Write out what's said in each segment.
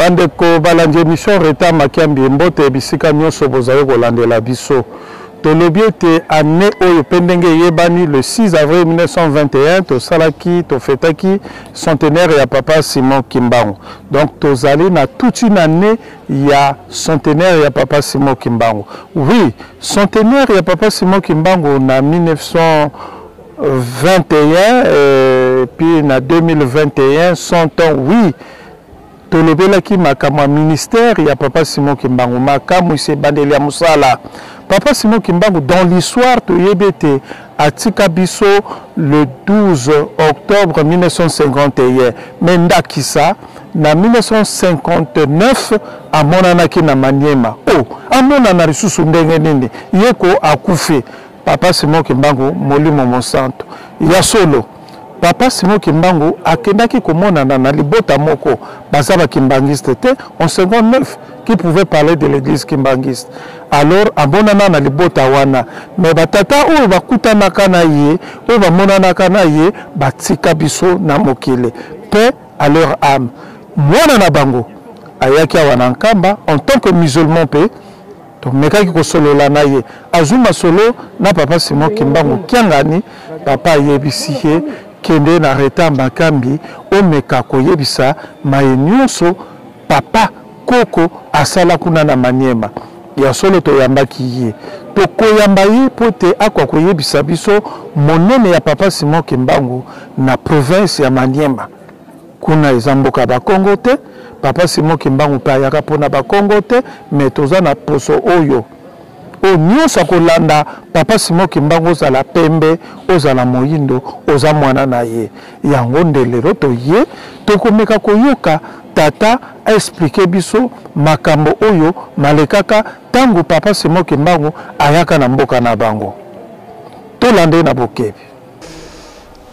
Bandeko balandi émission Reta Makiambi mbote bisika nyonso bozaye kolandela biso. Tolobiete année oyo pendenge yebani le 6 avril 1921 to salaki to fetaki centenaire ya papa Simon Kimbangu. Donc tozali na toute une année ya centenaire ya papa Simon Kimbangu. Oui, centenaire ya papa Simon Kimbangu na 1921 puis na 2021 100 ans. Oui. Tolobelaki makamwa ministère ya papa Simon Kimbangu makamu se bandeli ya musala. Papa Simon Kimbangu dans l'histoire to yebete atika biso le 12 octobre 1951 mais ndakisa na 1959 amonanaki na Maniema. Oh, amona na risusu ndenge nini yeko akufe. Papa Simon Kimbangu molimo monsanto ya solo. Papa Simon Kimbangu akendaki komonana na libota moko bazaba kimbangiste te en 59 qui pouvait parler de l'église kimbangiste. Alors abonana na libota wana mais batata oyo bakutanaka na ye oyo bamonanaka na ye batika biso na mokili paix à leur âme. Mwana na bango ayaki wana nkamba en tant que musulman pe to mekaki ko solola na ye azuma solo na papa Simon Kimbangu kiangani papa yebisiye kende na Reta Makiambi omeka koyebisa mayenyoso papa koko asala kuna na Maniema ya solo to yambaki ye to koyamba ye pote akwa koyebisa biso monene ya papa Simon Kimbangu na province ya Maniema kuna ezamboka ba Kongo te papa Simon Kimbangu pa yaka pona ba Kongo te mais toza na poso oyo o nyonso kolanda papa Simon Kimbangu ozala pembe ozala moyindo oza mwana na ye yango ndelero to ye tokomeka koyoka tata expliquer biso makambo oyo malekaka tango papa Simon Kimbangu ayaka na mboka na bango tolande na bokebi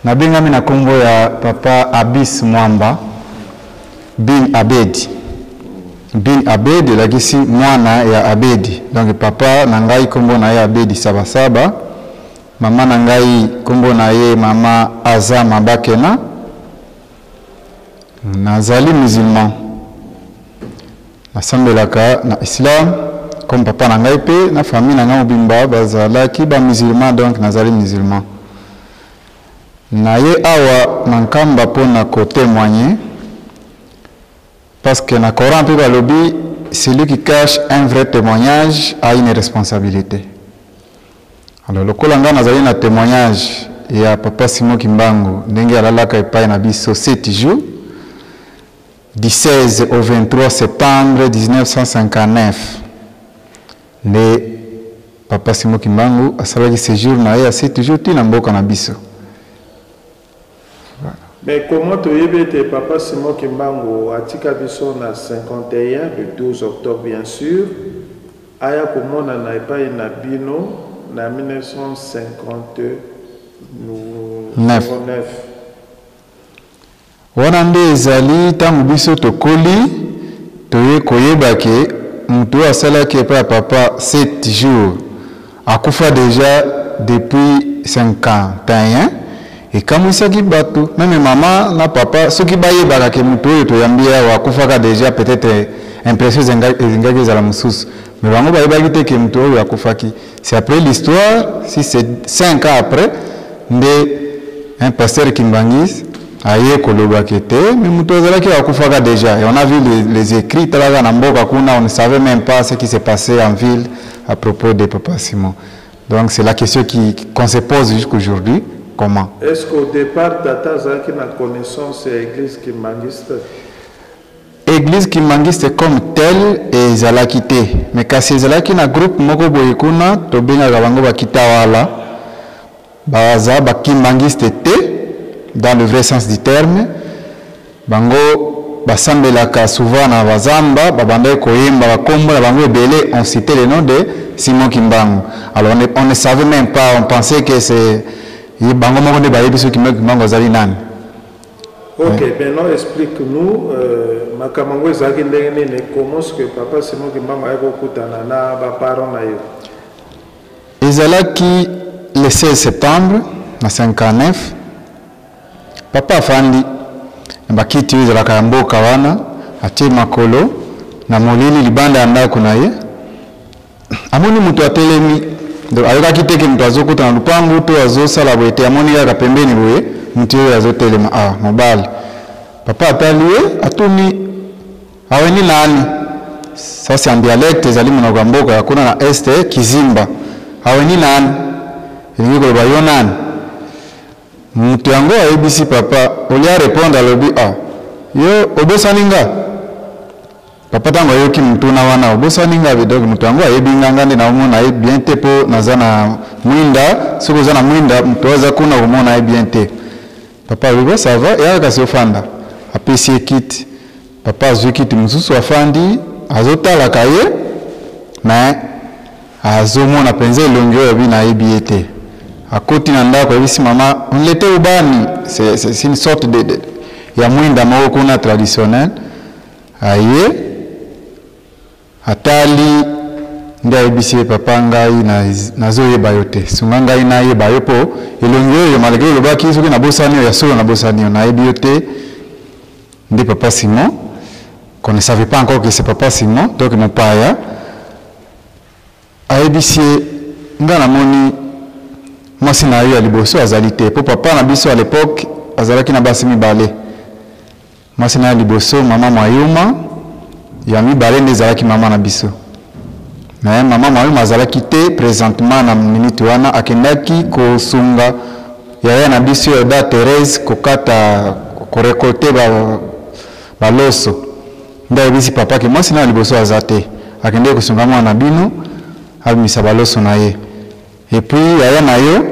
na bengami na kombo ya papa Abis Mwamba bin Abedi bin Abedi lakisi mwana ya Abedi. Donc papa nangai kombo na ye Abedi Sabasaba, mama nangai kombo na ye mama Azama Bakena. Nazali musulman nasambelaka na Islam comme papa nangai pe na famille nangai mobimba bazalaki ba musulman, donc nazali musulman na ye awa nankamba pona ko témoigner. Parce que dans le Coran, celui qui cache un vrai témoignage a une responsabilité. Alors, le Kolanga n'a pas un témoignage. Il y a papa Simon Kimbangu, Nengi Alalaka et Paye Nabiso 7 jours, du 16 au 23 septembre 1959. Le papa Simon Kimbangu a salué ce jour à 7 jours, il a un Nabiso. Mais comment tu as papa Simon Kimbangu a biso na 51 le 12 octobre bien sûr aya komona na epai na bino na 1959 wana nde ezali ntango biso tokoli toye koyeba ke mutu asalaki epai papa 7 jours akufa déjà depuis 51. Et comme ça qui batou, même maman, na papa, ceux qui baillent barake muto, to yambia wa kufaka déjà peut-être impression zengagi za la moussous. Mais bango baillent bagite que muto wa kufaki. C'est après l'histoire, si c'est 5 ans après, un pasteur Kimbangis aye koloba kete, mais muto zala ki wa kufaka déjà. Et on a vu les écrits talaga na mboka kuna, on ne savait même pas ce qui s'est passé en ville à propos de papa Simon. Donc c'est la question qu'on se pose jusqu'aujourd'hui. Comment? Est-ce qu'au départ, Tata Zaki n'a connaissance de l'église kimbangiste? Église kimbangiste comme telle et Zalakite. Mais quand c'est Zalaki na groupe moko boyekuna, to benga gabango bakita wala, baza bakimbangiste te, dans le vrai sens du terme, bango basambelaka souvent na bazamba, babande koyemba bakombo na bango ebele, on citait le nom de Simon Kimbangu. Alors on ne savait même pas, on pensait que c'est ok, maintenant explique-nous, comment est-ce que papa Simon Kimbangu a écouté na parents na yo? Ezalaki le 16 septembre 1959, papa Fandi bakiti ezalaka mboka wana atie makolo na molili libanda ya ndako na ye amoni mutu atelemi donc ayokaki te ke mutu azokota na lupangu to azosala boye te amoni kaka pembeni boye mutu oyo azotelema mobali papa atali ye atuni aweni nani ça c'est en dialecte ezali monoko ya mboka kuna na este kizimba aweni nani elingi koloba yo nani mutu yango ayebisi papa olia répondre alobi yo obosani nga papa tango ayoki mutuna wana obosani nga donc mutu yango ayebi nga nde naomona ye bien te mpo naza na mwinda soki oza na mwinda mutu aza kuna komona ye bien te papa alobi ça va eyaka kasi ofanda apesi ye kiti papa azwi kiti mosusu afandi azotalaka ye me azomona mpenza elongi oyo abi nayebi ye te akoti na ndako ayebisi mama onlete ubani c'est une sorte de ya mwinda moko kuna traditionnel aye atali nde ayebisi ye papa ngai nazoyeba yo te sunga ngai nayeba yo mpo elongi oyo malgré olobaki soki nabosani oyo ya solo nabosani yo nayebi yo te nde papa Simon qu'on ne savait pas encore que c'est papa Simon donc mopaya ayebisi ye nga namoni mwasi na yo ya liboso azali te mpo papa na biso à l'époque azalaki na basi mibale mwasi na yo liboso mama Mayuma ya mibale nde ezalaki mama na biso me mama Mayuma azalaki te présentement na minute wana akendaki kosunga yaya na biso oyo da Thérèse kokata korekolte baloso nde ayebisi papa ke mwasi na yo liboso aza te akendeki kosunga mwana na bino abimisa baloso na ye epuis yaya na yo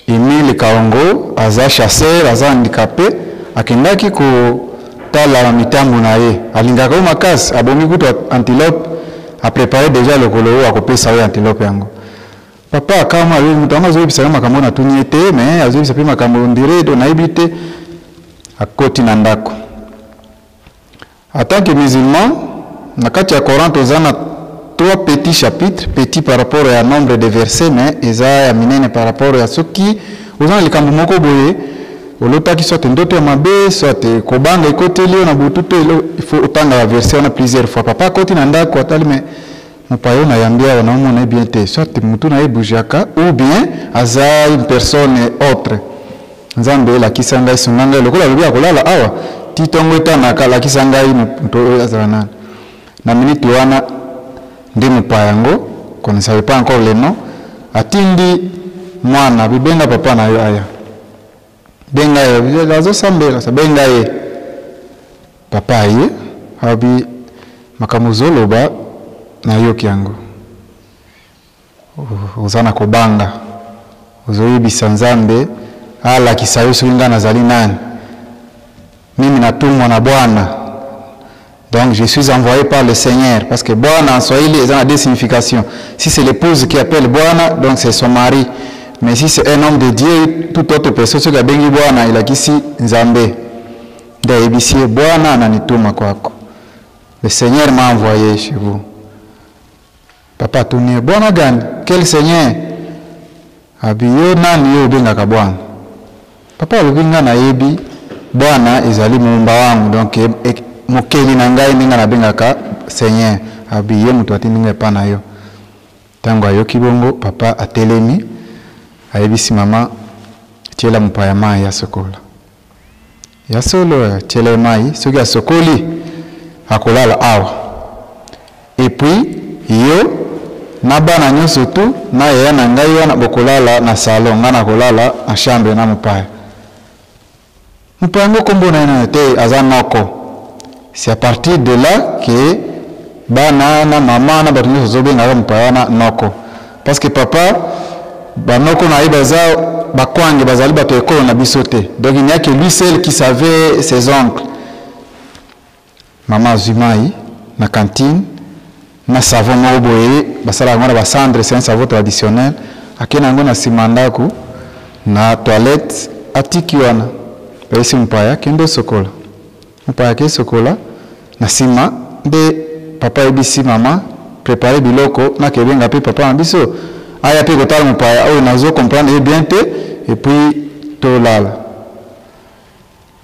Emile Kaongo aza chasseur aza handicapé akendaki kotala mitambo na ye alingaka makasi abomi kutu antilope a préparé déjà lokolo oyo akopesa oyo antilope yango papa akama mutu yango azoyebisa makambo natuni ye te me azoyebisa mpe makambo ndire do nayebi te akoti na ndako en tant que musulman na kati ya Coran toza na 3 petits chapitres, petits par rapport à nombre de versets, mais ils ont minene par rapport à ce qui, aux gens les kambumoko boye, au lota qui soit ndoto ya mabe, soit kobanga côté lio na bututo il faut autant de versets on a plusieurs fois. Papa côté nanda ko atali mais mon payo na yambia na mona bien te, soit mutu na ebujaka ou bien aza une personne autre. Nzambe la kisanga sunanga lokola bibia kolala awa titongo etana kala kisanga mutu azana. Na minute wana ndi mopaya yango qu'on ne savait pas encore les noms atindi mwana bibenga papa na yo aya benga ye azosambela sabenga ye papa ye abi makamuzoloba na yo kyango uzana kobanga uzoyibisa Nzambe ala kisayo sokinga nazali nani mimi natumwa na Bwana. Donc je suis envoyé par le Seigneur parce que Bwana en Swahili il y a deux significations. Si c'est l'épouse qui appelle Bwana, donc c'est son mari. Mais si c'est un homme de Dieu, toute autre personne qui a bengi Bwana, il a kisi Nzambe. Daibisi Bwana ananituma kwako. Le Seigneur m'a envoyé chez vous. Papa tourné Bwana gani? Quel Seigneur? Abiyo nani yo benga Bwana. Papa alobinga na yebi Bwana ezali muumba wangu donc mokeli na ngai ninga na bengaka Seigneur abiye mutu atindinga pa na yo tango ayoki bongo papa atelemi ayebisi mama tiela mupaya mai ya sokola ya solo tiela mai soki ya sokoli akolala awa et puis yo na bana nyonso tu na yaya na ngai wana bokolala na salon ngana kolala na chambre na mupaya ngo kombo na ina te azanoko. C'est à partir de là que bana na mama na batu nyonso zobenga mpayana noko parce que papa banoko na ibaza bakwange bazali bato ekolo na biso te donc il n'y a que lui seul qui savait ses oncles. Mama Zumai na cantine na savon mo boye basala ngona ba cendre c'est un savon traditionnel akena ngona simandaku na toilette atikiwana baisi mpaya kendo sokola mpaya ke sokola na sima de papa ebisi mama préparer biloko na kebenga pe papa na biso aya pe kotala mpaya o nazo comprendre bien te et puis tolala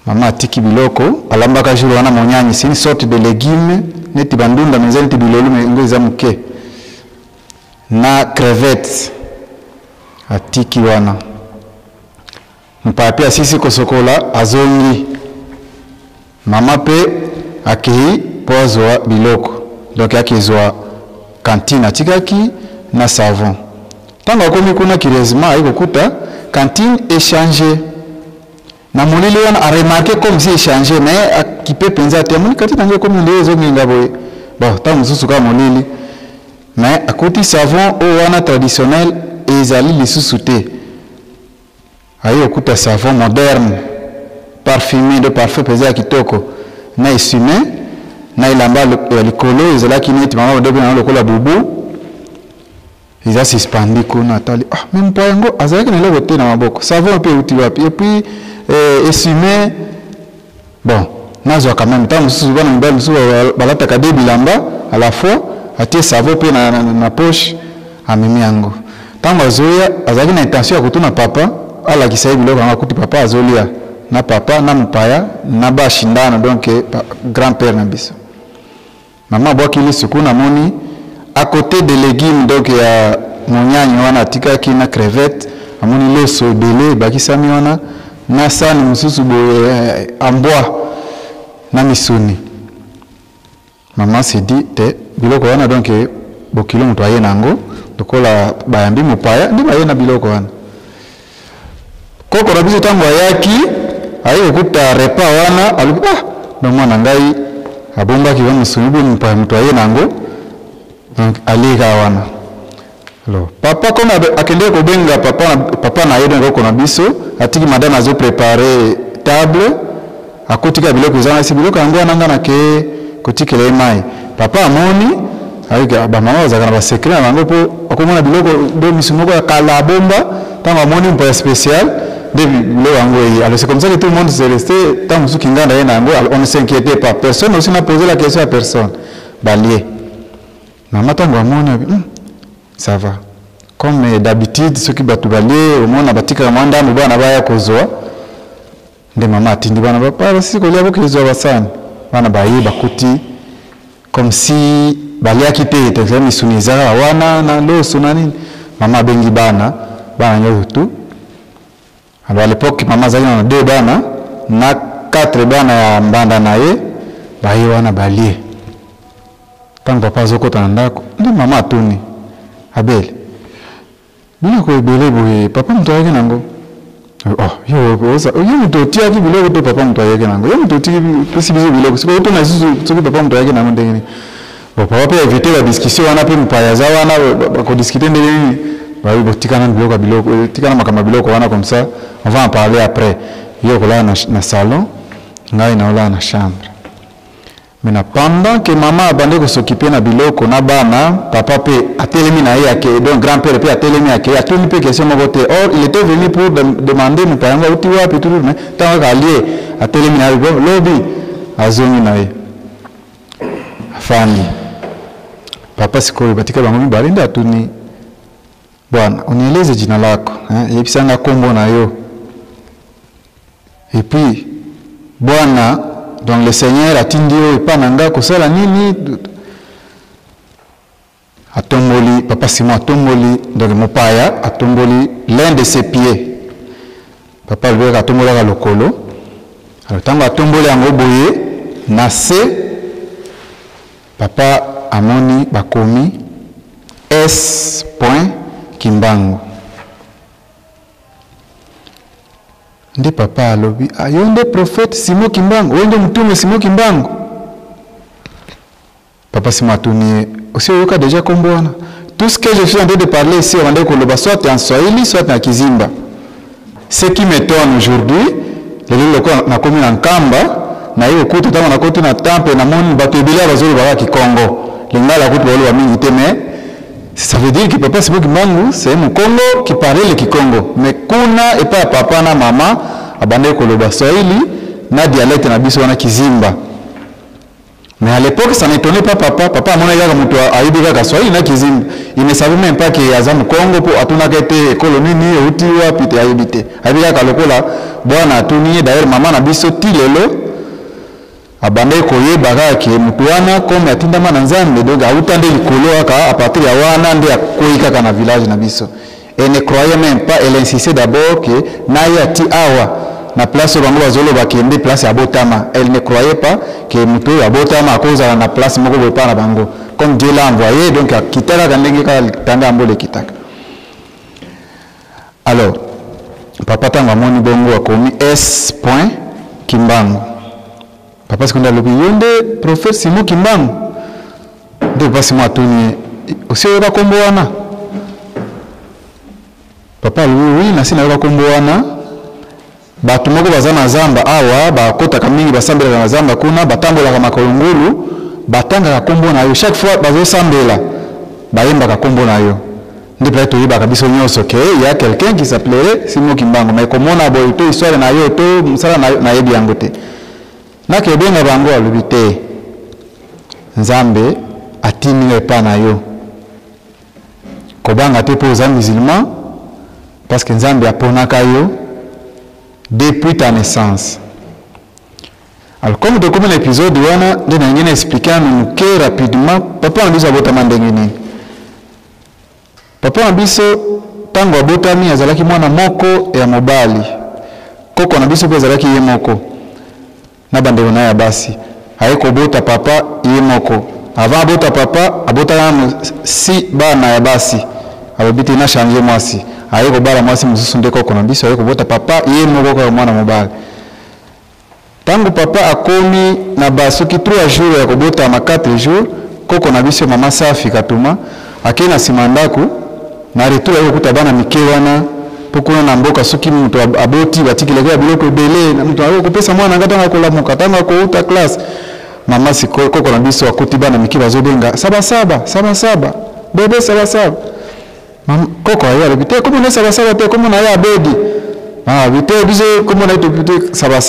Mama atiki biloko alambaka jour wana monyanyi, c'est une sorte de légume neti bandunda menzeli ti bilolo ngo eza muke na crevette atiki wana mpapi asisi kosokola azongi mama pe akei po azwa biloko donc akezwa cantine atikaki na savon tanga akomi kuna curieusement ayikokuta cantine échanger na molili wana a remarqué comme si échanger mais qui peut penser à témoin quand il comme il est zominga boy bon tant mususu ka molili mais à côté savon o wana traditionnel ezali lisusu te ayo kuta savon moderne parfumé de parfum pesé à kitoko na esumé na ilamba likolo ezala kineti mama odobe na lokola bubu ils suspendu kuna tali ah même pas ngo azalaki na lelo te na maboko savon pe uti wapi et puis esumé bon nazo quand même tant mususu bana mbali mususu balata ka de bilamba à la fois atie savon pe na poche amemi yango tango azoya azalaki na intention ya kutuna papa ala kisayi biloko nga kuti papa azolia na papa na mpaya na bashindana donc grand-père na biso maman boki li sukuna moni à côté des légumes donc il y a monyanyi wana tikaki na crevette amoni loso belé bakisami wana na sani mususu bo amboa na misuni maman s'est dit te biloko wana donc bokilo muto aye nango tokola bayambi mupaya ndi baye na biloko wana koko rabizo tango ayaki ayo kuta repa wana alupa donc mwana ngai abomba ki bamusuni bo mupaya muto aye nango donc aliga wana alors papa comme akende ko benga papa na yedo ngoko na biso atiki madame azo préparer table akotika biloko zana si biloko yango nanga na ke kotikele mai papa amoni avec ba mama bazaka ba secret na bango po akomona biloko do misumoko ya kala bomba tango amoni mpo spécial de biloko yango yi alors c'est comme ça que tout le monde s'est resté tango suki nganda yena yango on ne s'inquiétait pas personne aussi n'a posé la question à personne balié maman tango amoni ça va comme d'habitude ceux qui batu balié au moins na batika mwanda mubana baya kozwa nde mama atindi bana papa basi ko lia bokezwa basani bana bayi bakuti comme si baliaki te te misuniza wana na loso na nini mama bengi bana nyoto alors à l'époque mama zali na 2 bana na 4 bana ya mbanda naye bayi wana balie tango papa zokota na ndako nde mama atuni abele bila ko ebele boye papa mto yake nango oh yo mto tia ki biloko to papa mto yake nango yo mto tia pesi bizo biloko siko to na susu soki papa mto yake nango ndenge bon papa peut éviter la discussion wana pe mpayaza wana ko discuter ndenge ba yo tikana biloko tikana makama biloko wana comme ça on va en parler après yo ko la na salon ngai na ola na chambre mais pendant que maman abandé ko s'occuper na biloko na bana papa pe atelemi na yake donc grand-père pe atelemi yake atuni pe question mo côté or il était venu pour demander mon père uti wapi tout mais tant qu'allié atelemi na lobby azongi na ye afani papa siko batika bango mibalinda atuni bwana unieleze jina lako yebisanga kombo na yo et puis bwana donc le Seigneur a tindi yo epananga kosala nini atomboli papa Simon atomboli donc mopaya atomboli l'un de ses pieds papa lui atomboli ka lokolo alors tango atomboli yango boye na se papa amoni bakomi S. Kimbangu nde papa alobi ayo nde prophète Simon Kimbangu wende mtume Simon Kimbangu papa Simon atuni aussi yoka déjà kombona tout ce que je suis en train de parler ici on va koloba soit en Swahili soit en Kizimba ce qui m'étonne aujourd'hui le loko na komi na Nkamba na yo kutu tama na kotu na temple na moni batobela bazolo baka Kikongo lingala kutu bolo wa mingi te mais ça veut dire que papa Simon Kimbangu c'est un Congo qui parlait le Kikongo mais kuna et pas papa na maman abandé koloba Swahili na dialecte na biso wana Kizimba Mais à l'époque, ça n'étonnait pas papa. Papa, mon aïe, il ne savait même pas qu'il y a un Congo pour été colonie, Utiwa, puis habité. Aïbika Kalokola, bon, à Tuni, d'ailleurs, maman a biso tilelo, abandé koye baga qui est mutuana, comme à Tindama Nanzambe, donc à Utande Likolo, à partir de Wana, de Koika dans le village Nabiso. Elle ne croyait même pas, elle insistait d'abord que Naya Ti Awa. Na place où bango bazolo bakende place à Botama, elle ne croyait pas que muto à Botama à cause de la place moko boy pas na bango, comme Dieu l'a envoyé, donc à kitaka kandenge ka tanga ambole kitaka. Alors papa tanga moni bongo a commis S. Kimbangu, papa ce qu'on a le yonde prophète Simon Kimbangu de pas Simon atuni aussi on va kombo wana papa oui na sina va kombo wana batu moko baza na zamba awa bakotaka mingi basambela na zamba kuna batambolaka makolongulu batangaka kombo na yo chaque fois bazosambela bayembaka kombo na yo ndi peut-être oyebaka biso nyonso ke il y a quelqu'un qui s'appelait Simon Kimbangu mais komona boy to histoire na yo to msala na yebi yango te na ke benga bango alobi te nzambe atimi epa na yo kobanga te po za musulman parce que nzambe aponaka yo depuis ta naissance. Alors, comme de comme l'épisode, on a expliqué rapidement, papa a dit à Botama Ndengini. Papa a dit tango a Botami, azalaki mwana moko et a mobali. Koko na biso pe azalaki ye moko. Na bandeko na ya basi. Ayeko bota papa ye moko. Avant bota papa, abota si bana ya basi. Abobiti na changer mwasi. Ayeko bala mwasi mususu ndeko kona biso ayeko bota papa ye moko kwa mwana mobali. Tangu papa akomi na basoki 3 jours ya kobota ma 4 jours koko na biso mama safi katuma akena simandaku na retour ayeko kutabana mikewana pokona na mboka soki mutu aboti batikileka biloko ebele na mutu ayeko pesa mwana ngata kola mukatanga ko uta class mama siko koko na biso akoti bana mikiba zobenga saba bebe saba koko ayo alibite comme on est saba te comme on a abedi bite biso comme on a été saba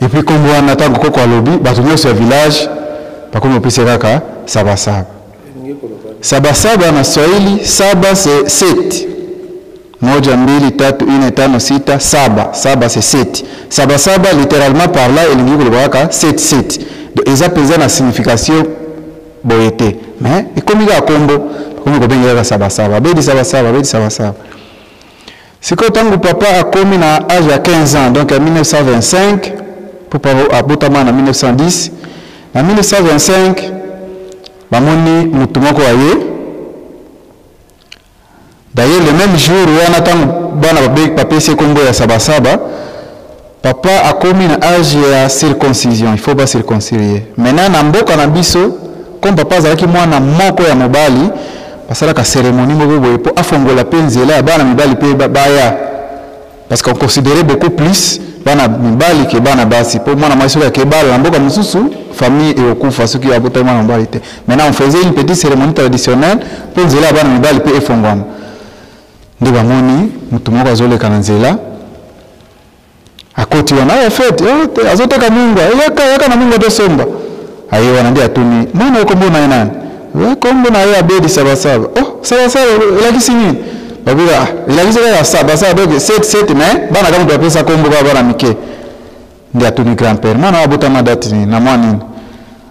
et puis comme on attend koko alobi batunyo sur village pa comme opise kaka saba na Swahili saba c'est 7 moja mbili tatu ine tano sita saba c'est 7 saba littéralement par là elingi kolobaka 7 donc ils appellent la signification boyete mais et comme il a combo comme ko benga saba bedi saba. C'est quand papa a commis à âge de 15 ans donc en 1925 pour à Botama en 1910 en 1925 bamoni mutumoko aye d'ailleurs le même jour où on attend bana papa c'est combo ya saba papa a commis à âge de circoncision il faut pas circonciser maintenant na mboka na biso comme papa azalaki mwana moko ya mobali basalaka cérémonie moko boye po afongola penzela ya bana mibali pe baya parce qu'on considérait beaucoup plus bana mibali ke bana basi po mwana mwasi ya kebala na mboka mususu famille et okufa soki abota mwana mobali te maintenant on faisait une petite cérémonie traditionnelle penzela ya bana mibali pe efongwama nde bamoni mutu moko azoleka na nzela akoti wana ya fete azoteka mungu yaka na mungu tosomba ayo wana ndi atuni mwana uko mbona nani kombo na yo abedi saba saba ilakisi nini babira ilakisi ya saba donc 7 mais bana kama tupesa kombo bana mike ndi atuni grand-père mwana abota madati na mwana nini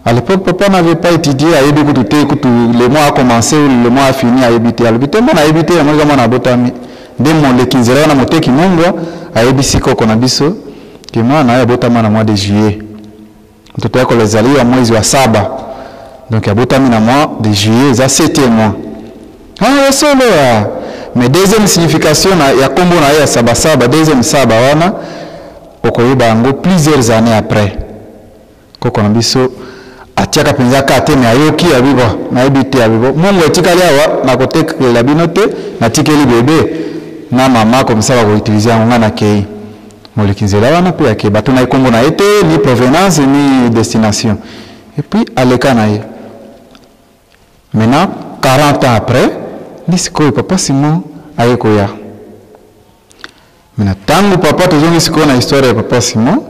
à l'époque papa n'avait pas étudié à yebi kutu le mois a commencé ou le mois a fini à habiter mwana habiter ya mwana abotami nde mon le 15 na moteki mungwa a yebisi koko na biso ki mwana ya abotama na mois de juillet mtoto yako lazaliwa mwezi wa 7 donc abotami na mois de juillet za 7e mois solo mais deuxième signification ya kombo na ya saba deuxième saba wana okoyeba yango plusieurs années après koko na biso atiaka penza kate na yoki abibo na ebite abibo mungu etikali awa na kotekela bino te na tikeli bebe na mama comme ça va utiliser en ngana kei molekinzela wana pe yake bato na ikombo na ete ni provenance ni destination et puis aleka na ye maintenant 40 ans après nisiko papa Simon ayekoya maintenant tangu papa tozongi siko na histoire ya papa Simon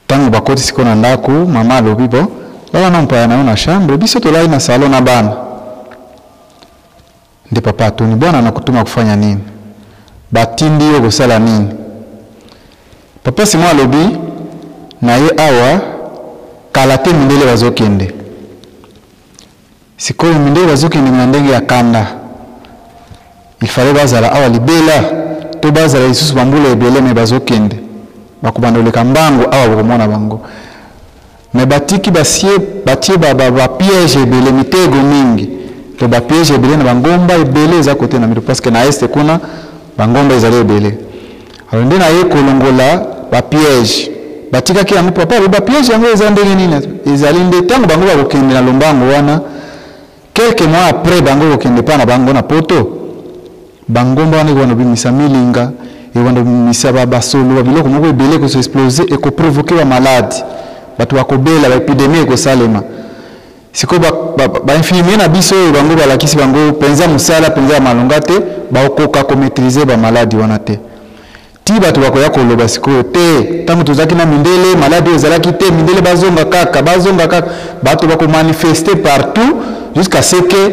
tangu tango bakoti sikona ndako mama alobi bo bala na mpaya na chambre biso tolai na salon na bana nde papa atoni bwana nakutuma kufanya nini batindi yo kosala nini papa Simon alobi na ye awa kala te mindele bazokende sikoyo mindele bazokende na ndenge ya kanda il fallait bazala awa libela to bazala lisusu bambula ebele me bazokende bakubandoleka mbango awa bokomona bango me batiki batie ba piège ebele mitego mingi to ba piège ebele na bangomba ebele za kote na mito parce que na este kuna bangomba ezali ebele alors nde na ye kolongola ba piège batika ki yango papa ba piège yango eza ndenge nini ezali nde tango bango bakokende na lombango wana quelques mois après bango kokende pa na bango na poto bangomba wana wana bimisa milinga et wana bimisa basolo biloko moko ebele ko se exploser et ko provoquer ba maladie batu bakobela ba épidémie ko salema siko ba infirmier na biso bango balakisi bango penza musala penza malonga te ba okoka ko maîtriser ba maladie wana te ti batu bakoya koloba siko te tango tozaki na mindele maladie ezalaki te mindele bazonga kaka batu bako manifester partout jusqu'à ce que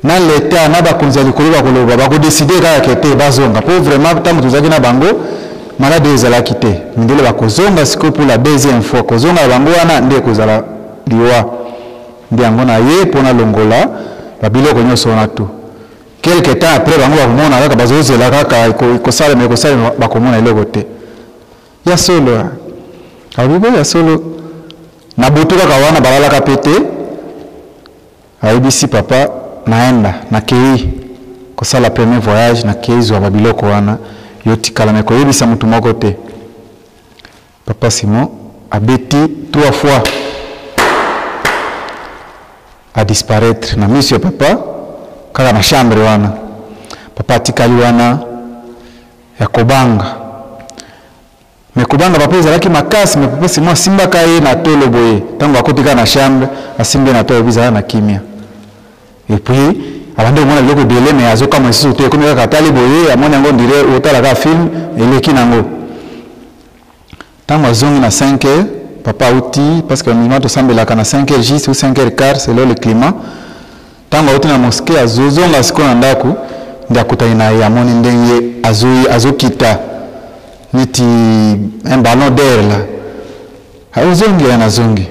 na l'état na bakonzi likoloba koloba bako décider kaka te bazonga pour vraiment tango tozaki na bango maladie ezalaki te mindele bakozonga siko pour la deuxième fois kozonga bango wana nde kozala liwa ndiango na ye pona longola babiloko nyonso wana tu quelque temps après bango bakomona kaka bazozela kaka ikosala bakomona eloko te ya solo abibo ya solo na butu kaka wana balalaka pete ayebisi papa naenda na kei kosala premier voyage na kei zwa babiloko wana yotikala me koyebisa mutu moko te papa Simon abeti 3 fois à disparaître na monsieur papa kaka na chambre wana papa atikali wana ya kobanga me kobanga papa ezalaki makasi me papa Simon asimbaka ye na tolo boye tango akotika na chambre asimbe na tolo bizala na kimia et puis abande mona biloko ebele me azokama lisusu te ekomi kaka atali boye amoni yango ndire otalaka film eleki nango tango azongi na 5 heures papa outi parce que minimum tosambelaka na 5 heures juste ou 5 heures quart selon le climat tango outi na mosquée azozonga siko na ndako nde akutani na ye amoni ndenge azokita neti un ballon d'air la azongela na zongi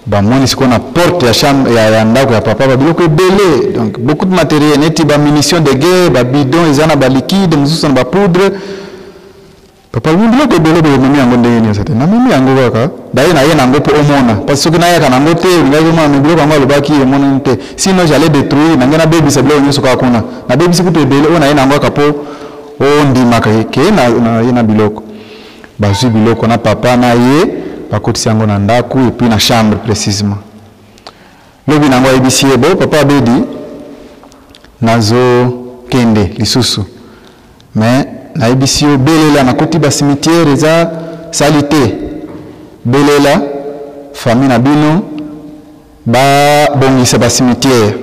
bamoni siko na porte ya chambre ya ndako ya papa babiloko ebele donc beaucoup de matériel neti ba munitions de guerre ba bidon ezana ba liquide mususu na ba poudre papa biloko ebele bomemi yango ndenge nyonso te na mimi yango kaka daye na ye nango mpo omona parce soki nayaka nango te ngaki omona biloko yango alobaki emonani te sinon j'allais détruire nange nabebisa biloko nyonso kaka kuna nabebisi kutu ebele oyo na ye nango kaka mpo ondimaka ke na ye na biloko bazwi biloko na papa na ye bakotisi yango na ndako et puis na chambre précisément lobi nango ayebisi ye bo papa abedi nazokende lisusu mais nayebisi yo belela nakoti basimitiere eza sali te belela famille na bino babongisa basimitiere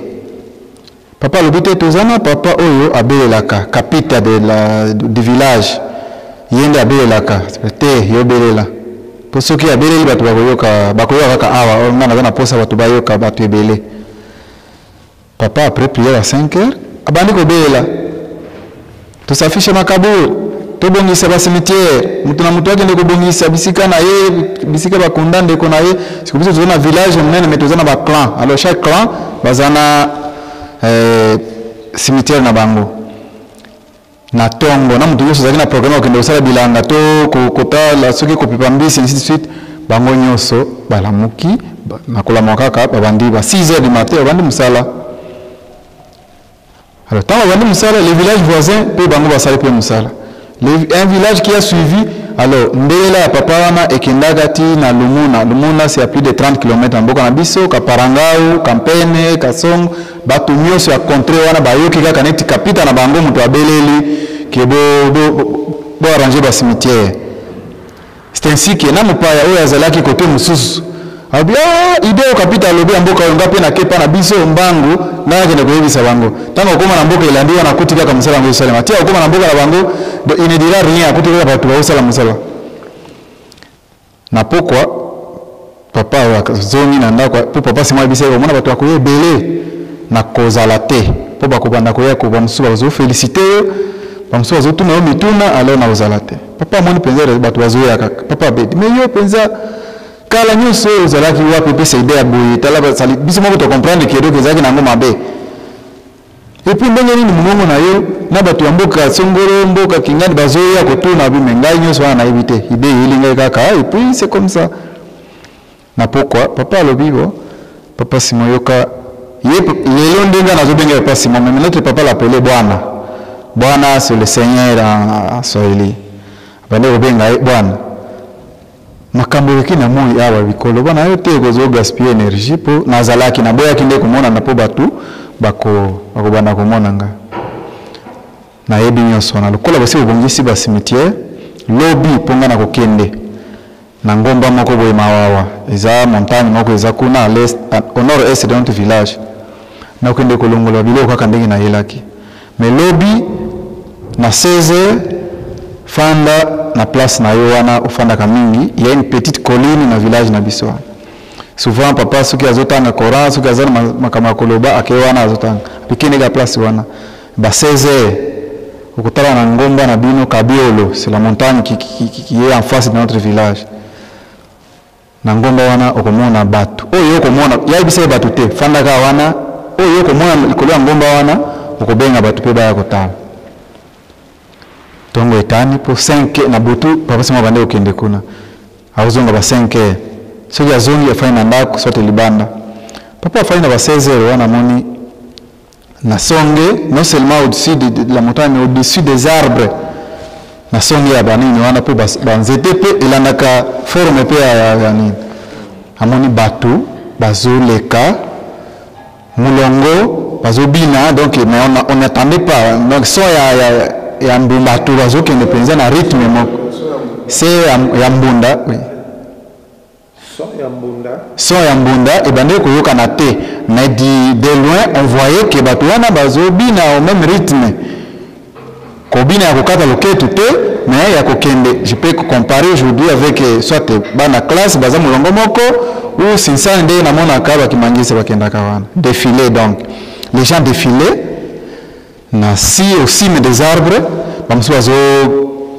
papa alobi te tozana papa oyo abelelaka kapita du village ye nde abelelaka te yo belela po soki abeleli bato bakoyoka kaka awa nga naza na posa bato bayoka bato ebele papa après prière à 5 heures abandi kobelela tosafishe makaburi tobongisa basimitiere mutu na mutu akende kobongisa bisika na ye bisika bakunda ndeko na ye sikobiso toza na village monene me toza na baclan alors chaque clan baza na cimetière na bango na tongo na mutu nyonso azalaki na programme okende kosala bilanga to kotala soki kopipa mbisi ainsi de suite bango nyonso balamuki nakolama kaka babandi ba 6 heures du matin babandi mosala alors tant babandi mosala les villages voisins mpe bango basali mpe mosala un village qui a suivi alors ndela ya papa wana ekendaka ti na Lumuna c'est à plus de 30 km en mboka na biso Kaparangau Kampene Kasongo bato nyonso ya contré wana bayoki kaka neti kapita na bango mutu abeleli ke bo arranger ba cimetière c'est ainsi que na mopaya oyo azalaki côté mosusu abia idée kapita lobi ya mboka yonga pe na kepa na biso mbangu na kende koyebisa bango tango koma na mboka elandi wana kuti kaka musala ngo salama tia koma na mboka na bango il ne dira rien kuti kaka bato ba sala musala na pourquoi papa zongi na ndako po papa sima bisa ko mona bato akoye belé na kozala te po bakobanda koya ko bamusu bazo féliciter bamusu bazo tuna o mituna alors na kozala te papa moni penza bato bazo ya kaka papa bedi mais yo penza kala nyonso ozala ki wa pepe c'est idée aboye tala ba sali biso mo to comprendre que do kezaki na ngoma be et puis ndenge nini mungongo na yo na bato ya mboka songoro mboka kingani bazo ya ko tuna bi mengai nyonso wana ibite idée ilinga kaka et puis c'est comme ça. Na pourquoi papa lobibo papa simoyoka lelo ndenga nazobenga papa simo mais notre papa l'appelait bwana bwana c'est le seigneur en Swahili bande obenga bwana makambo yekina moi awa bikolo bana yo te gozo gaspiller énergie po nazalaki na boya kinde komona na po batu bako bana komona nga na yebi nyonso na lokola basi obongisi ba cimetière lobi ponga na kokende na ngomba moko boye mawawa eza montagne moko eza kuna à l'est au nord-est de notre village na kende kolongola biloko kaka ndenge na yelaki mais lobi na 16h fanda na place na yo wana ofanda ka mingi il y a une petite colline na village na biso souvent papa soki azotanga Coran soki azana makama koloba akewana azotanga pikene ga place wana ba 16h okutala na ngomba na bino Kabiolo c'est la montagne qui est en face de notre village na ngomba wana okomona batu oyo okomona yabisa batu te fanda ka wana oyo okomona likolo ya ngomba wana okobenga batu pe baya kotala tongo etani po 5 na butu papa sima bande okende kuna awuzonga ba 5 soki azongi afai na ndako sote libanda papa afai na ba 16 wana moni na songe non seulement au-dessus de la montagne mais au-dessus des arbres na songe ya banini wana pe banzete pe elandaka forme pe ya nini amoni batu bazoleka mulongo bazobina donc mais on n'attendait pas donc so ya mbunda tu bazokende penza na rythme moko c'est ya mbunda oui so ya mbunda et bande koyoka na te mais de loin on voyait que batu wana bazobina au même rythme kobina ya kokata loketu te mais ya kokende je peux comparer aujourd'hui avec soit bana classe baza mulongo moko ou sinsane nde na mona ka bakimangisa bakenda kawana défilé donc les gens défilaient na si au cime des arbres bamusu bazo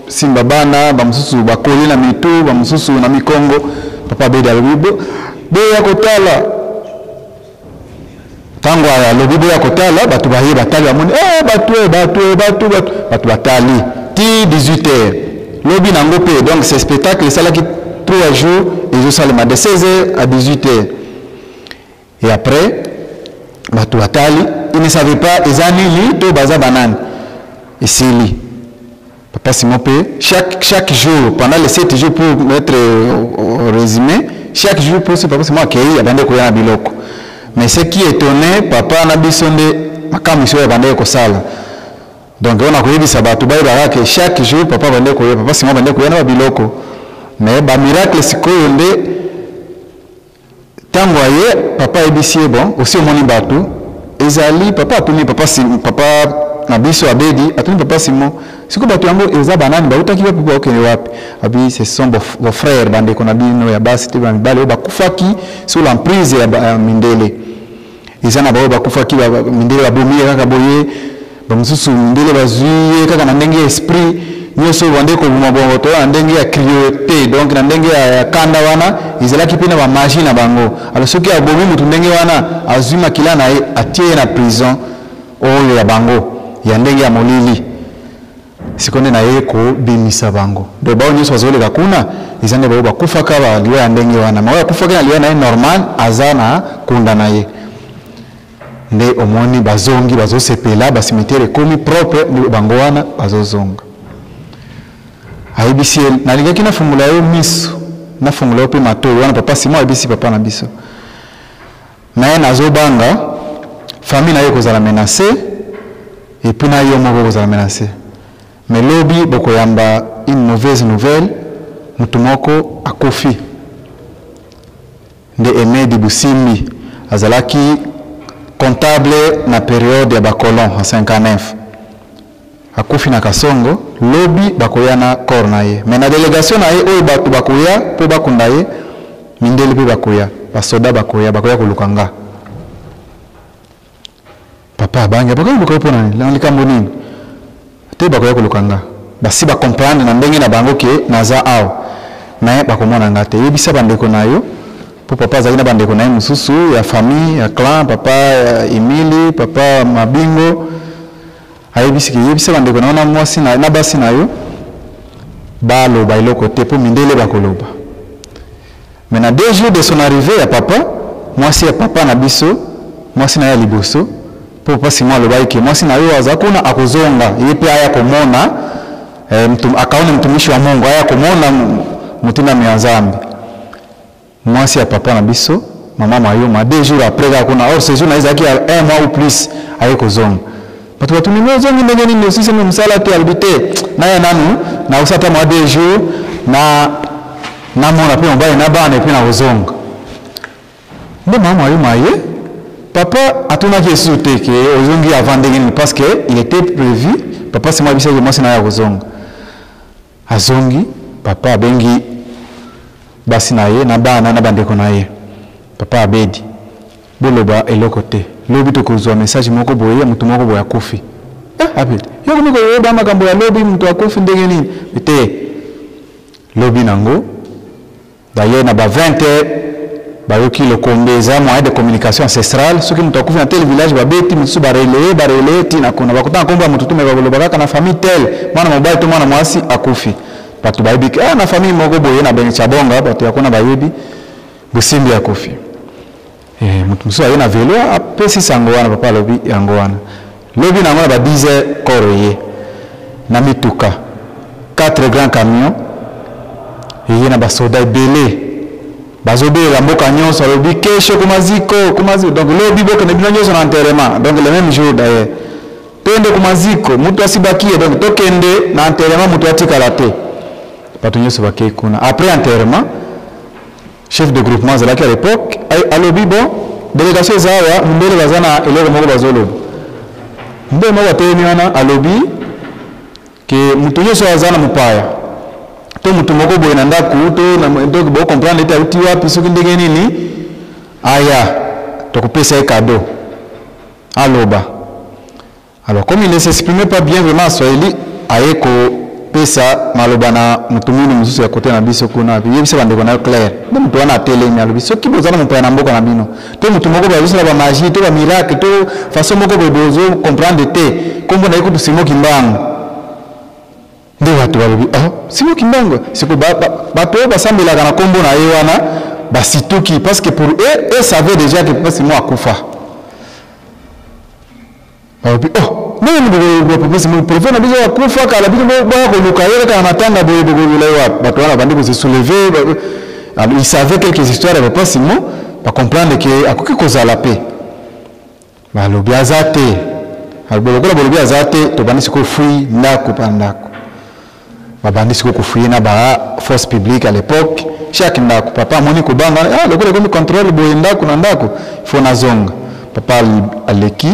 simba bana bamusu bakoli na mitu bamusu na mikongo papa beda lobibo be ya kotala tango ya lobibo ya kotala batu baye batali amoni batu batali ti 18h lobi nango pe donc ce spectacle ça là qui 3 jours et je salma de 16h à 18h et après batu batali ils ne savaient pas ezanili to baza banane isili papa Simopé chaque jour pendant les 7 jours pour mettre au résumé chaque jour pour ce papa Simon accueilli abande ko ya biloko mais ce qui étonnait papa na bisonde makamiso ya bande ko sala donc on a koyebi sabatu baïba que chaque jour papa bande ko papa Simon bande ko ya biloko mais ba miracle sikoyo nde tango aye papa ebisie bon aussi au moni batu ezali papa atuni papa na biso abedi atuni papa Simon siko batu yango eza banani bautaki ba papa okene wapi abi ce sont vos frères bande ko na bino ya basi te ba mibale ba kufaki sous l'emprise ya mindele ezana ba kufaki ba mindele ba bomi kaka boye ba mususu mindele bazui kaka na ndenge esprit nyoso bande ko buma bongo to ndenge ya cruauté donc na ndenge ya kanda wana izalaki pina ba magie na bango alors soki abomi mutu ndenge wana azuma kila na atie na prison oyo ya bango ya ndenge ya molili sikonde na yeko bimisa bango do bao nyoso bazoleka kuna izande bao bakufaka ba liwa ya ndenge wana mawa kufaka na liwa na normal azana kunda na ye nde omoni bazongi bazosepela ba cimetière komi propre bango wana bazozonga aibisi nalingaki na fungula yo miso na fungula pe matoyo wana papa Simon aibisi papa na biso na nazobanga famille na yo kozala menacée et puis na yo moko kozala menacée mais lobi boko yamba une mauvaise nouvelle mutumoko akofi nde Aimé Dibusimbi azalaki comptable na période ya bacolon en 59 akufi na kasongo lobi bakoya na corps na ye mais na délégation na ye oyo bato bakoya po bakunda ye mindele pe bakoya basoda bakoya kolukanga papa bangi bakoya pona nini likambo nini te bakoya kolukanga basi ba comprendre na ndenge na bango ke naza awo na bakomona ngate yebisa bandeko na yo po papa azali na bandeko na ye mususu ya famille ya clan papa Emile papa Mabingo ayebisi ke yebisa bandeko na mwasi na basi na yo baloba iloko te po mindele bakoloba mais na 2 jours de son arrivée ya papa mwasi ya papa na biso mwasi na ya liboso po papa Simon aloba ke mwasi na yo azakuna akozonga ye pe aya komona akaona mtumishi wa Mungu aya komona mutina mianzambi mwasi ya papa na biso mama mayoma 2 jours après akuna or ce jour na izaki 1 mois ou plus aye kozonga bato batumino zongi ndenge nini osisi msala te albite na ya nanu na usata mwa 2 jours na mona pe mbaye na bana pe na kozonga nde mama mayoma ye papa atuna ki esu te ke ozongi avant ndenge nini parce que il était prévu papa c'est moi bisa que moi c'est na ya kozonga azongi papa abengi basi na ye na bana na bandeko na ye papa abedi boloba eloko te lobi to kozwa message moko boye mutu moko boya kofi abedi yo komiko yoba makambo ya lobi mutu akofi ndenge nini te lobi nango d'ailleurs na ba 20h bayoki le kombeza moyen de communication ancestrale soki mutu akofi na tel village babeti mutu barele tina kona bakota komba mutu tume bakoloba kaka na famille tel mwana mobali to mwana mwasi akufi bato bayebi na famille moko boye na bengi chabonga bato yakona bayebi busimbi akufi mutu musu aye na velo apesi sango wana papa lobi yango wana lobi nango na ba 10h koroye na mituka 4 grands camions eye na basoda ebele bazobela mboka nyonso lobi kesho kumaziko donc lobi boka na bino nyonso na enterrement donc le même jour d'ailleurs tende kumaziko mutu asibakie donc tokende na enterrement mutu atikala te bato nyonso bakei kuna après enterrement chef de groupement zalaki à l'époque alobi bon délégation zawa mbele bazana eloko moko bazoloba mbele moko ateni wana alobi ke mutu nyonso azana mupaya to mutu moko boye na ndaku to bo comprendre ete uti wapi soki ndenge nini aya tokopesa cadeau aloba alors comme il ne s'exprimait pas bien vraiment en swahili ayeko pesa maloba na mutumuni mususu ya kote na biso kuna yebisa bandeko na clair nde mutu wana atelemi alobi soki bozana mupaya na mboka na bino to mutu moko bazosala ba magie to ba miracle to façon moko bozo comprendre te kombo na ekutu Simon Kimbangu nde watu balobi Simon Kimbangu siko bato basambelaka na kombo na ye wana basituki parce que pour eux savaient déjà que Papa Simon akufa balobi nini papa Simon préfet na biso akufa kala biso bakoluka ye kaka matanga boye bokolula bato wana bandi se soulever il savait quelques histoires de Papa Simon ba comprendre que akoki kozala pe balobi azate bolokola bolobi azate to bandi siko fui ndako pandako babandi siko kufuye na ba force publique à l'époque chaque ndako papa moni ko banga lokola komi contrôle boye ndako na ndako faut na zonga papa aleki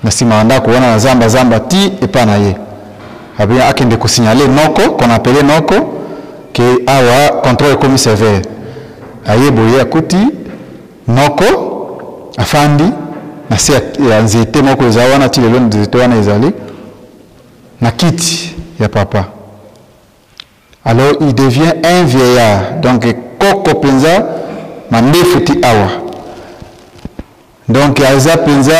na sima ndako wana na zamba ti epana ye abia akende ko signaler noko qu'on appelait noko que awa contrôle commis sévère aye boye akuti noko afandi na se ya nzete moko ezawana ti lelo nzete wana ezali na kiti ya papa. Alors il devient un vieillard. Donc koko penza mandefuti awa. Donc aiza penza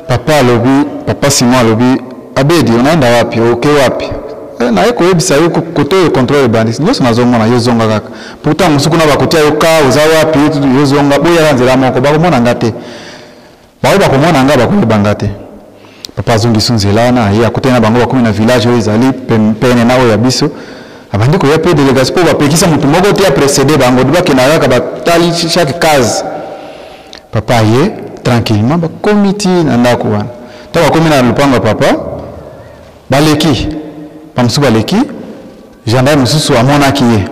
papa lobi, papa Simon lobi, abedi unaenda wapi? Okay wapi? Na eko yebisa yo koto yo contrôle bandis. Nyoso nazomona yo zonga kaka. Pourtant musuku na bakotia yo ka uza wapi yo zonga boya nzela moko bakomona ngate. Bawe bakomona ngaba ko ngate. Papa zongi sunzela na ya kotena bango bakumi na village yo ezali pene na oya biso. Abandi ko ya pe délégation pour bapekisa mutu moko te a précédé bango diba kenaka ka batali chaque case. Papa ye tranquillement ba comité na ndako wana. Ta ba komi na lupango papa baleki. Pamsu baleki gendarme mususu amona kiye.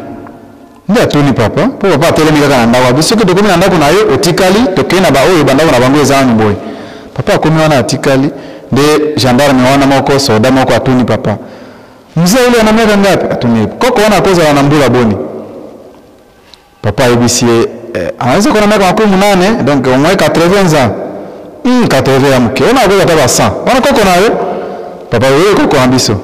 Ndi atoni papa po papa telemi kaka na ndako biso ke dokomi na ndako na yo otikali tokena ba oyo bandako na bango ezani boy. Papa komi wana atikali de gendarme wana moko soda moko atuni papa mzee ule ana miaka ngapi atuni koko wana koza wanambula boni papa yebisi anaweza kuwa na miaka 18 donc au moins 80 ans 80 ya mke ona koza taba 100 wana koko nawe papa wewe koko ambiso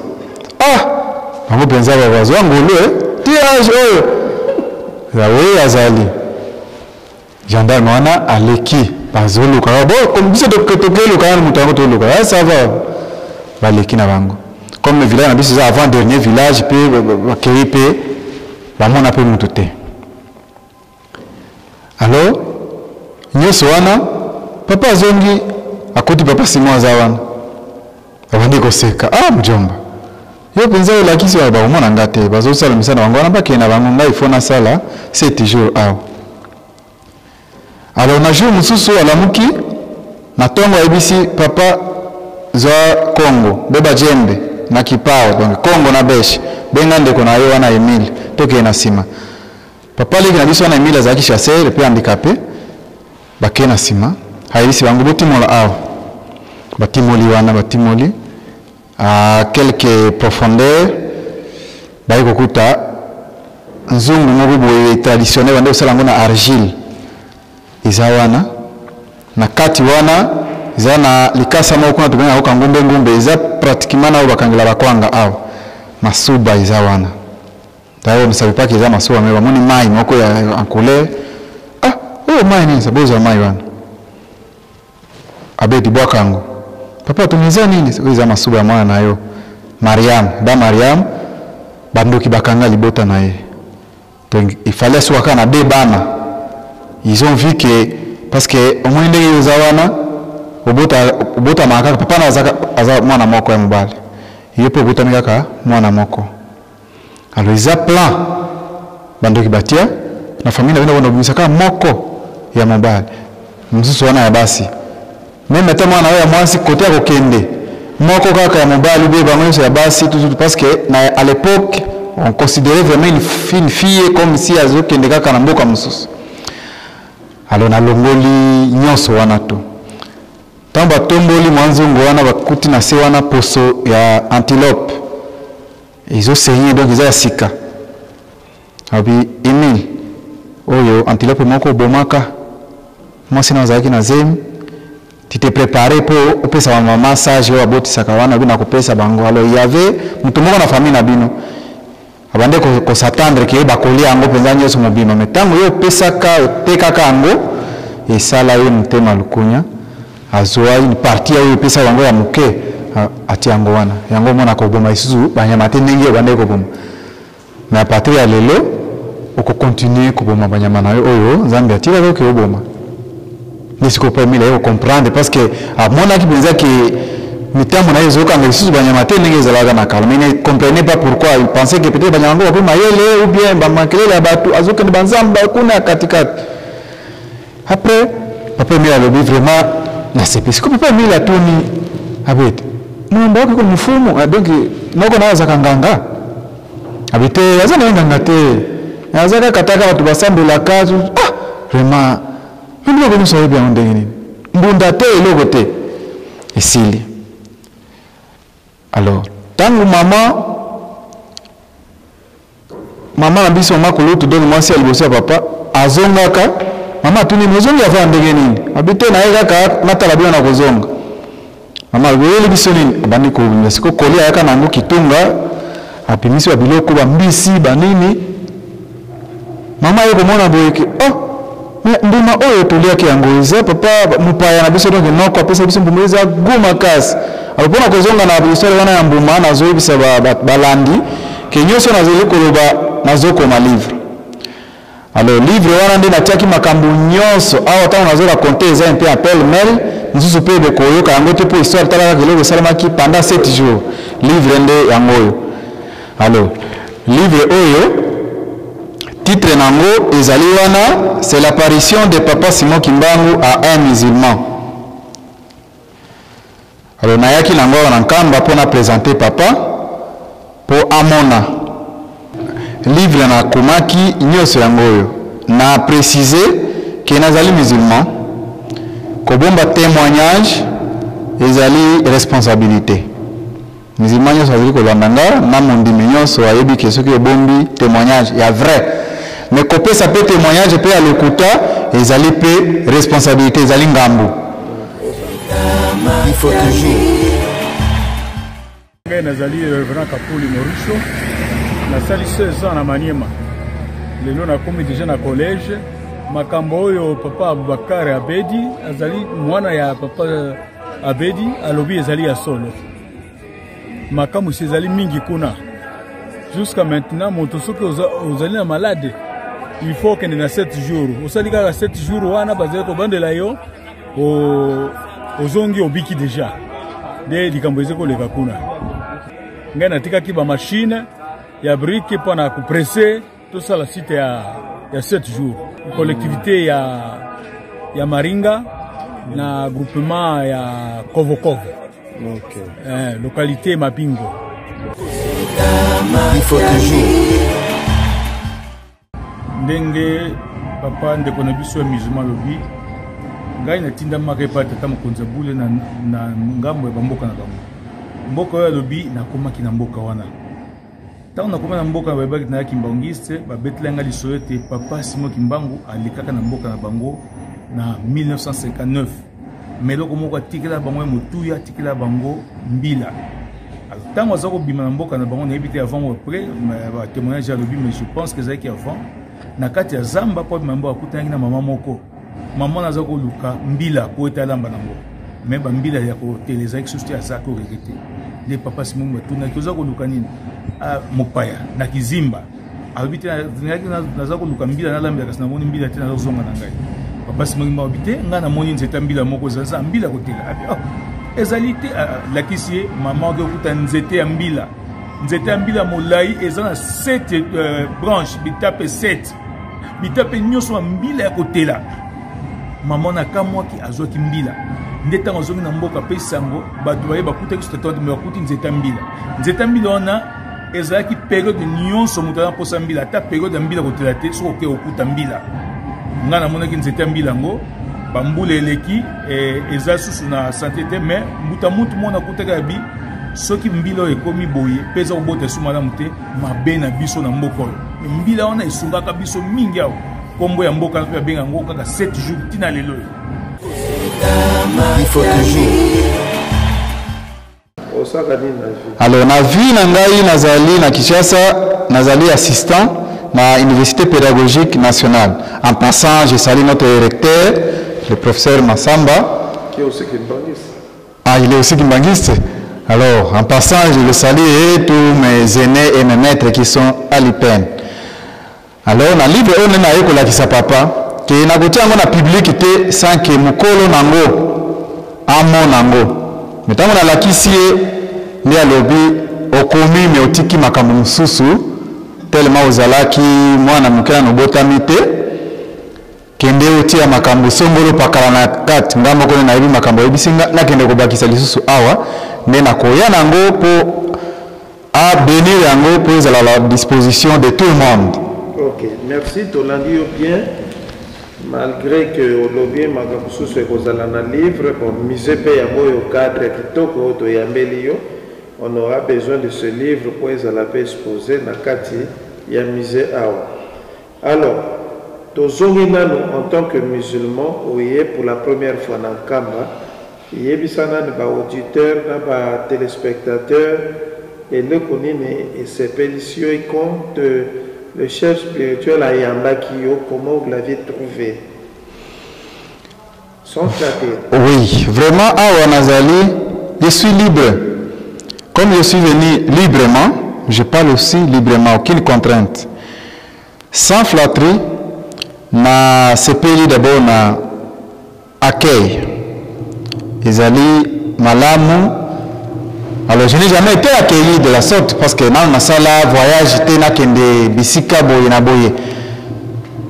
bango penza babazo wangu lwe tirage oyo ya wewe azali gendarme wana aleki bazoluka bo comme biso tokelo kana mutango toluka ça va baleki na bango comme le village na biso za avant dernier village pe bakei pe bamona pe mutu te alors nyoso wana papa zongi akoti papa Simon za wana abandi koseka mjomba yo penza olakisi wa baumona ngate bazosala misana bango wana bakena bango ngai fona sala 7 jours alors na jour mususu alamuki na tongo ebisi papa za Congo beba jembe na kipao donc Congo na besh benga ndeko na yo wana Emile toke na sima papa leki na biso na Emile azaki chasseur pe handicapé bakena sima haibisi bango botimola awa batimoli wana batimoli à quelques profondeurs baiko kuta nzungu moko boye traditionnel bande osala ngo na argile izawana na kati wana zana likasa moko na tubena ko ngombe iza pratiquement na bakangela bakwanga awa masuba izawana tayo msabi paki za masuba meba moni mai moko ya en couleur mai ni saboza mai wana abedi bwakango papa tumiza nini iza masuba ya mwana nayo Mariam bandoki bakanga libota na ye donc il fallait soit kana de bana ils ont vu que parce que au moins ndenge yozawana obota makaka papa na aza mwana moko ya mobali yepo obota ngaka mwana moko alors ils a plan bandoki batia na familia bana bonobisaka moko ya mobali msusu wana ya basi même tellement mwana ya mwasi côté ya kokende moko kaka ya mobali be bango ya basi tout parce que à l'époque on considérait vraiment une fille comme si azokende kaka na mboka msusu alors na longoli nyoso wana to tamba tomboli mwanzungu wana bakuti na se wana poso ya antilope izo senye donc iza sika abi Emile oyo antilope moko bomaka mwasi na zaki na zemi tu t'es préparé pour opesa wa massage wa botisa kawana bina kopesa bango alors il y avait mutu moko na famille na bino abande ko s'attendre que ba kolia ngo penza nyoso mobino metango yo pesaka tekaka ngo et ça là une tema lukunya azoa une partie yo pesa bango ya muke ati yango wana yango mona ko boma isuzu banyama te ndenge bande ko boma mais à partir ya lelo oko continuer ko boma banyama na yo oyo Zambia tira ko ke boma nisiko pas mila yo comprendre parce que à mon avis penza que mitambo na yezo kanga isuzu banyama te ndenge zalaga na kalme ne comprenez pas pourquoi il pensait que peut-être banyama ngo ba mayele ou bien ba makelele abatu azuka ni banzamba kuna katikati après papa mila le vraiment na c'est parce que papa mila toni abete mwamba wako kwa mfumo donc noko na za kanganga abete azana nganga te azaka kataka watu basambu la kazu vraiment mimi ngo nso yebya ndenge nini mbunda te eloko te esili alors tangu mama na biso makolo to donne mwasi alibosia papa azongaka mama tuni mozongi afa ndenge nini abite na yeka ka matala bia na kozonga mama wele biso nini bandi ko siko kolia yaka nango kitunga apimisi wa biloko ba mbisi banini mama yeko mona boyeke ndima oyo toliaki yango eza papa mupaya na biso donc noko apesa biso mbumeza guma kasi alipona kozonga na histoire wana ya mbuma na zoyebisa balandi ke nyoso na zeli koloba na zoko ma livre alors livre wana nde natiaki makambo nyonso awa tango nazo raconter eza un peu appel mail nzusu pe de koyoka yango te po histoire talaka keloko esalamaki pendant 7 jours livre nde yango oyo alors livre oyo titre nango ezali wana c'est l'apparition de papa Simon Kimbangu à un musulman. Alors nayaki nango na nkamba pour na présenter papa pour amona livre na komaki nyoso yango oyo na préciser que nazali musulman ko bomba témoignage ezali responsabilité. Musulman nyonso azali kolandanga na mondimi nyonso ayebi ke soki ebombi témoignage ya vrai. Mais kopesa pe témoignage pe ya lokuta ezali pe responsabilité ezali ngambu. Il faut toujours. Nazali Reverend Kapuli Mauricio, nasali 16 ans na Maniema. Lelo nakomi déjà na collège. Makambo oyo papa Abubakar Abedi azali mwana ya papa Abedi alobi ezali ya solo. Makambo ezali mingi kuna. Jusqu'à maintenant moto soki ozali na malade, il faut que na 7 jours. Osali kaka 7 jours wana bazali ko bandela yo ozongi obiki déjà. De likambo ezeko leka kuna. Ngai natikaki ba machine ya brique pona kupresser tout ça la site ya 7 jours. Collectivité ya Maringa na groupement ya Kovokov. Okay. Localité Mabingo. Il faut toujours. Ndenge papa ndeko na biso ya musulman lobi ngai natinda makepa tata mokonza bule na ngambo ya bamboka na bango. Mboka oyo lobi nakomaki na mboka wana. Tant nakoma na mboka babaki na Kimbangiste babetelanga lisolo te papa Simon Kimbangu alikaka na mboka na bango na 1959. Meloko moko atikela bango motuya atikela bango mbila. Alors tant azako bima na mboka na bango na ebité avant ou après ba témoignage ya lobi mais je pense que ça qui avant na kati ya zamba po mambo akutana na mama moko. Maman azako luka mbila ko etalamba nango. Mais ba mbila ya ko teleza exauster azako regretter. Les papas Simon Matuna qui ozako luka nini mopaya na kizimba abite na zako luka mbila na lambia kasi na moni mbila tena zonga na ngai papa Simon mabite nga na moni nzeta mbila moko zaza mbila kotela abi ezalité la kisie maman ke kuta nzete ya mbila molai eza na 7 branches bitape 7 bitape nyoso mbila ya kotela maman na kamwaki azwaki mbila ndeta ngozongi na mboka pe sango bato baye bakuta ki statote me bakuti nzeta mbila ona ezalaki période nyonso moto na posa mbila ata période ya mbila kotela te soko ke okuta mbila nga na monaki nzeta mbila ngo bambula eleki eza susu na santé te mais mbuta mutu mona kutaka bi soki mbila ekomi boye peza obota sumala mute mabe na biso na mboka oyo mbila ona esungaka biso mingi awo kombo ya mboka na benga ngo kaka 7 jours tina lelo. Il faut toujours. Alors na vie na ngai nazali na Kinshasa nazali assistant na Université pédagogique nationale. En passant, je salue notre recteur, le professeur Massamba. Qui est aussi kimbangiste. Ah, il est aussi kimbangiste. Alors, en passant, je le salue et tous mes aînés et mes maîtres qui sont à l'IPN. Alors, na livre on na yekola kisa papa, que na gotia ngo na public te sans que mukolo nango amo nango. Metango na lakisie ndi alobi okomi me otiki makambo mususu tellement ozalaki mwana mukela no botami te kende otia makambo songolo pakala na kati ngambo kone na ibi makambo ebisinga na kende kobakisa lisusu awa nde na koya nango po a bénir yango po ezala la disposition de tout le monde. Ok, merci Tolandi bien. Malgré que Olobie Magabusu soit kozala na livre pour mise pe yango yo cadre kitoko to yambeli yo, on aura besoin de ce livre pour ezala pe exposer na kati ya mise awa. Alors, tozongi nanu en tant que musulman oye pour la première fois na Kamba, yebisana na ba auditeur na ba téléspectateur et le konine et ces pétitions et compte le chef spirituel à Yambakio, comment vous l'avez trouvé? Sans traiter. Oui, vraiment, à Wanazali, je suis libre. Comme je suis venu librement, je parle aussi librement, aucune contrainte. Sans flatterie, na CPI d'abord na accueil. Ezali malamu. Alors je n'ai jamais été accueilli de la sorte parce que dans ma salle voyage j'étais na kende bisika boye na boye.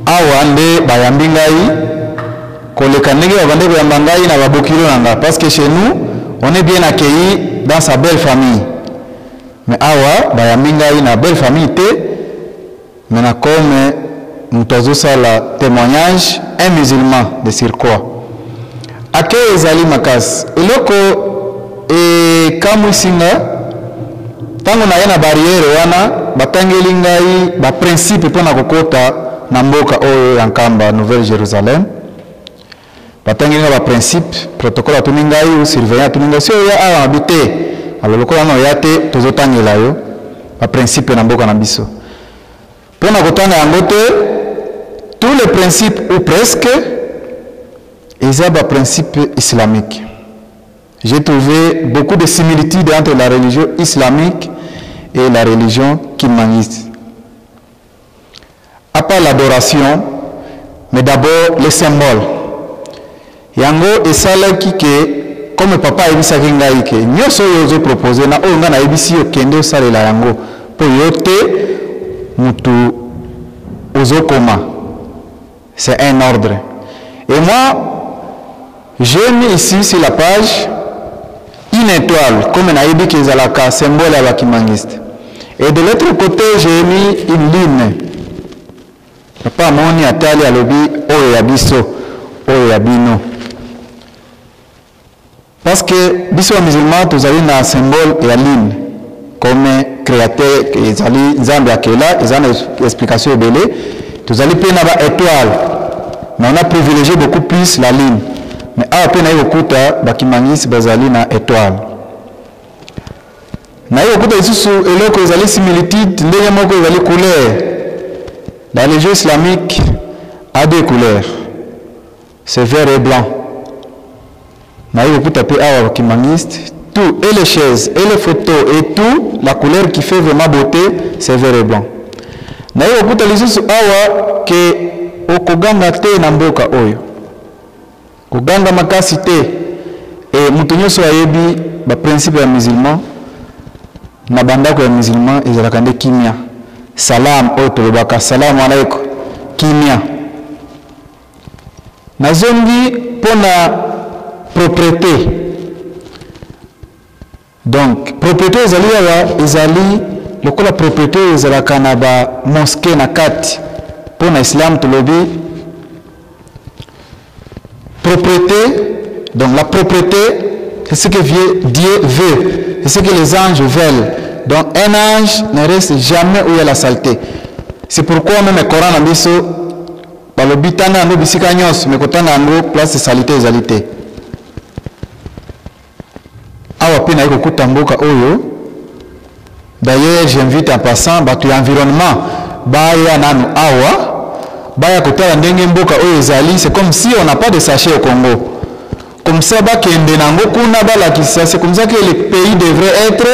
Awa nde bayambi ngai koleka ndenge babande koyamba ngai na babokilo nanga parce que chez nous on est bien accueilli dans sa belle famille. Mais awa bayambi ngai na belle famille te mais na comme mutazo sala témoignage un musulman de sur quoi. Accueil ezali makas. Eloko et kamu singa tango na yana barrière wana batangeli ngai ba principe pona kokota na mboka oyo ya Nkamba Nouvelle Jérusalem batangeli ba principe protocole atuni ngai ou surveillant atuni ngai so ya ala habité alolokola no yate tozotangela yo ba principe na mboka na biso pona kotanga yango te tous les principes ou presque ils ont des principes islamiques. J'ai trouvé beaucoup de similitudes entre la religion islamique et la religion kimangiste. À part l'adoration, mais d'abord les symboles. Yango et ça là qui que comme papa ebisa kinga ike nyoso yozo proposer na o ngana ebisi yo kende sale la yango po yote mutu ozokoma. C'est un ordre. Et moi j'ai mis ici sur la page une étoile, comme Naïbi qui est la symbole à la kimangiste. Et de l'autre côté, j'ai mis une ligne. Papa Moni a tali à l'obi, oh yabiso, oh yabino. Parce que, biso musulman, tous avez un symbole et une ligne. Comme créateur, ils allaient Zambia qui est là, ils ont une explication belée. Tous allez prendre une étoile. Mais on a privilégié beaucoup plus la ligne. Mais à peine na yokuta bakimangisi bazali na étoile na yokuta isusu eloko ezali similitude ndenge moko ezali couleur. La religion islamique a deux couleurs, c'est vert et blanc. Na yokuta pe awa bakimangiste tout et les chaises et les photos et tout la couleur qui fait vraiment beauté c'est vert et blanc. Na yokuta lisusu awa ke okoganga te na mboka oyo kuganga makasi te et mutu nyonso ayebi ba principe ya musulman na bandako ya musulman ezalaka nde kimia salam oyo tolobaka salamu alaikum kimia nazongi mpona propriété donc propriété ezali awa ezali lokola propriété ezalaka na ba mosquée na kati mpona islam tolobi propriété, donc la propriété, c'est ce que Dieu veut, c'est ce que les anges veulent. Donc un ange ne reste jamais où il y a la saleté. C'est pourquoi même le Coran a dit ça, le bitana no bisika nyos, mais quand on a place de saleté et saleté. Awa pena iko kutamboka oyo. D'ailleurs, j'invite en passant batu environnement baya nanu awa. Baya kotala ndenge mboka oyo ezali, c'est comme si on n'a pas de sachet au Congo. Comme ça bakende nango kuna balakisa, c'est comme ça que le pays devrait être,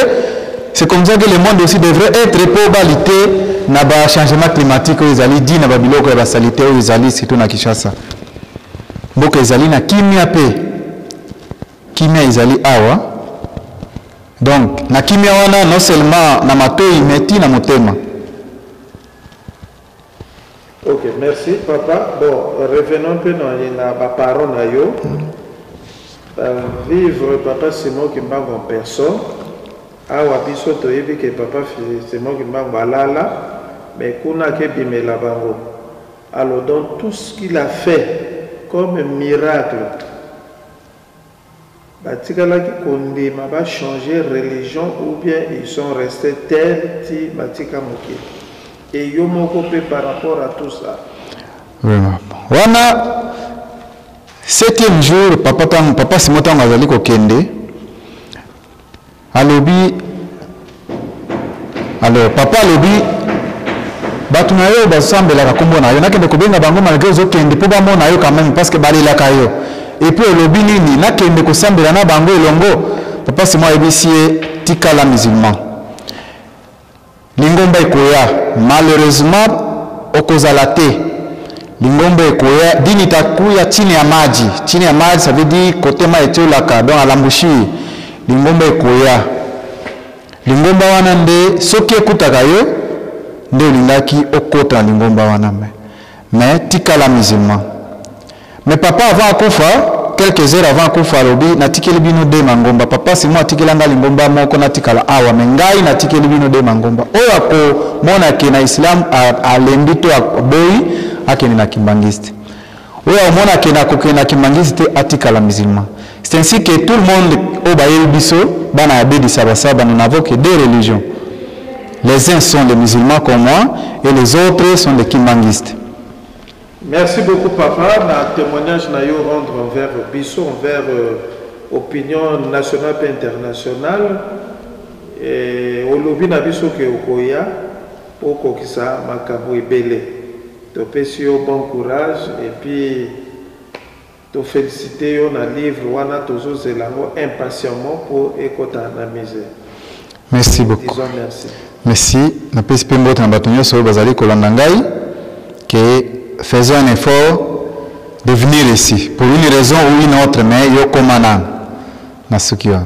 c'est comme ça que le monde aussi devrait être pour baliter na ba changement climatique oyo ezali di na babiloko ya basalite oyo ezali surtout na Kinshasa. Mboka ezali na kimia pe. Kimia ezali awa. Donc na kimia wana non seulement na matoi meti na motema. Ok, merci papa. Bon, revenons un peu dans la parole. Vivre papa Simon qui m'a en personne. Awa biso to yebi que papa Simon qui m'a balala, mais kuna ke bimela bango. Alors dans tout ce qu'il a fait comme miracle, batikala ki konde ma ba changer religion ou bien ils sont restés tels ti batika moké. Et yo moko pe par rapport à tout ça. Vraiment. Wana 7e jour papa Simon tango azali ko kende. Alobi alors papa alobi batu na yo basambela kombo na yo nakende ko benga bango malgré zo kende po ba mona yo quand même parce que bali la kayo. Et puis alobi nini nakende ko sambela na bango elongo papa Simon ebisie tika la musulman. Lingomba ekoya malheureusement okozala te lingomba ekoya dini takuya chini ya maji ça veut dire côté ma etolaka donc alambushi lingomba ekoya lingomba wana nde soki ekutaka yo nde olingaki okota lingomba wana mais tika la musulman mais papa avant akufa quelques heures avant akufa alobi natikeli bino de mangomba papa Simon atikelanga lingomba moko natikala awa mengai natikeli bino de mangomba oyo ako mona ke na islam alembi to aboyi akeni na kimbangiste oyo mona ke na kokena kimbangiste atikala musulman c'est ainsi que tout le monde Obaye Biso, Bana Abedi Sabasaba, nous n'avons que deux religions. Les uns sont les musulmans comme moi et les autres sont les kimbanguistes. Merci beaucoup, papa. Na témoignage na yo rendre envers Biso, envers opinion nationale et internationale. Et au lobby na Biso ke okoya, oko kisa makabo ebele. To pesi yo bon courage et puis to féliciter yo na livre wana tozo zelango impatiemment pour ekota na misère. Merci beaucoup. Disons merci. Merci. Na pesi pembo tambatonyo so bazali kolanda ngai que faisons un effort de venir ici pour une raison ou une autre mais yo komana na sukiwana.